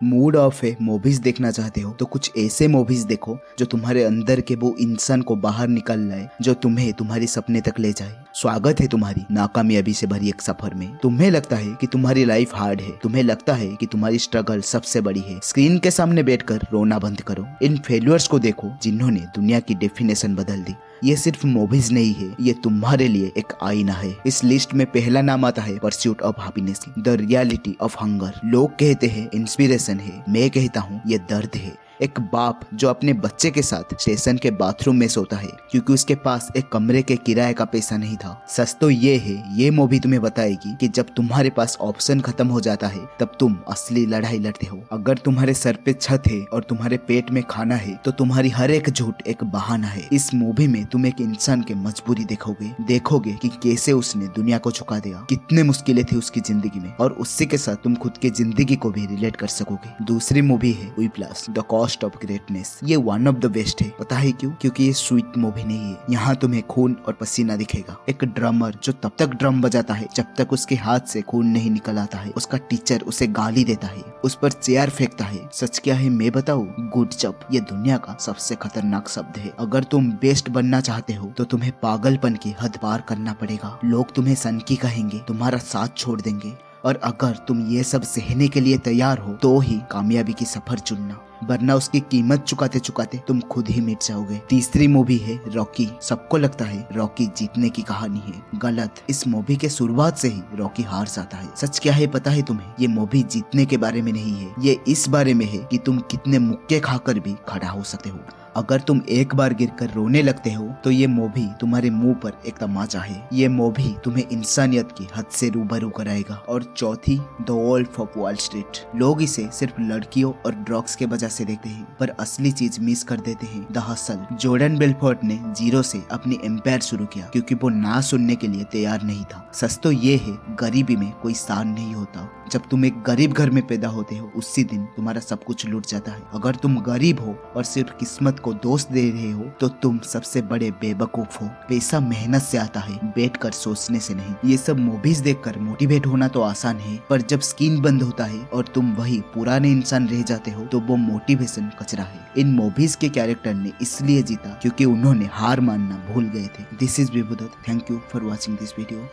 Mood off है, movies देखना चाहते हो तो कुछ ऐसे मूवीज देखो जो तुम्हारे अंदर के वो इंसान को बाहर निकाल लाए, जो तुम्हें तुम्हारे सपने तक ले जाए। स्वागत है तुम्हारी नाकामयाबी से भरी एक सफर में। तुम्हें लगता है कि तुम्हारी लाइफ हार्ड है, तुम्हें लगता है कि तुम्हारी स्ट्रगल सबसे बड़ी है। स्क्रीन के सामने बैठकर रोना बंद करो। इन फेल्यूर्स को देखो जिन्होंने दुनिया की डेफिनेशन बदल दी। ये सिर्फ मूवीज नहीं है, ये तुम्हारे लिए एक आईना है। इस लिस्ट में पहला नाम आता है pursuit of happiness, the reality of hunger. लोग कहते हैं इंस्पिरेशन है, मैं कहता हूँ ये दर्द है। एक बाप जो अपने बच्चे के साथ स्टेशन के बाथरूम में सोता है क्योंकि उसके पास एक कमरे के किराए का पैसा नहीं था। सच तो ये है, ये मूवी तुम्हें बताएगी कि जब तुम्हारे पास ऑप्शन खत्म हो जाता है तब तुम असली लड़ाई लड़ते हो। अगर तुम्हारे सर पे छत है और तुम्हारे पेट में खाना है तो तुम्हारी हर एक झूठ एक बहाना है। इस मूवी में तुम एक इंसान की मजबूरी देखोगे कि कैसे उसने दुनिया को झुका दिया, कितने मुश्किलें थी उसकी जिंदगी में, और उसी के साथ तुम खुद की जिंदगी को भी रिलेट कर सकोगे। दूसरी मूवी है whiplash, the cost of greatness. ये वन ऑफ द बेस्ट है। पता है क्यों? क्योंकि ये स्वीट मूवी नहीं है। यहाँ तुम्हें खून और पसीना दिखेगा। एक ड्रमर जो तब तक ड्रम बजाता है जब तक उसके हाथ से खून नहीं निकल आता है। उसका टीचर उसे गाली देता है, उस पर चेयर फेंकता है। सच क्या है मैं बताऊं? Good job. ये दुनिया का सबसे खतरनाक शब्द है। अगर तुम बेस्ट बनना चाहते हो तो तुम्हें पागलपन की हद पार करना पड़ेगा। लोग तुम्हें सनकी कहेंगे, तुम्हारा साथ छोड़ देंगे, और अगर तुम ये सब सहने के लिए तैयार हो तो ही कामयाबी की सफर चुनना, वरना उसकी कीमत चुकाते चुकाते तुम खुद ही मिट जाओगे। तीसरी मूवी है रॉकी। सबको लगता है रॉकी जीतने की कहानी है, गलत। इस मूवी के शुरुआत से ही रॉकी हार जाता है। सच क्या है पता है तुम्हें? ये मूवी जीतने के बारे में नहीं है, ये इस बारे में है कि तुम कितने मुक्के खाकर भी खड़ा हो सकते हो। अगर तुम एक बार गिरकर रोने लगते हो तो ये मूवी तुम्हारे मुंह पर एक तमाचा है। ये मूवी तुम्हें इंसानियत की हद से रूबरू कराएगा। और चौथी, the Wolff of wall street. लोग इसे सिर्फ लड़कियों और ड्रग्स के वजह से देखते हैं, पर असली चीज मिस कर देते हैं, द हसल। जॉर्डन बेलफोर्ट ने जीरो से अपनी एम्पायर शुरू किया क्योंकि वो ना सुनने के लिए तैयार नहीं था। सच तो ये है, गरीबी में कोई शान नहीं होता। जब तुम एक गरीब घर में पैदा होते हो उसी दिन तुम्हारा सब कुछ लूट जाता है। अगर तुम गरीब हो और सिर्फ किस्मत को दोष दे रहे हो तो तुम सबसे बड़े बेवकूफ हो। पैसा मेहनत से आता है, बैठकर सोचने से नहीं। ये सब मूवीज देखकर मोटिवेट होना तो आसान है, पर जब स्क्रीन बंद होता है और तुम वही पुराने इंसान रह जाते हो तो वो मोटिवेशन कचरा है। इन मूवीज के कैरेक्टर ने इसलिए जीता क्योंकि उन्होंने हार मानना भूल गए थे। This is Vibhudatt. Thank you for watching this video.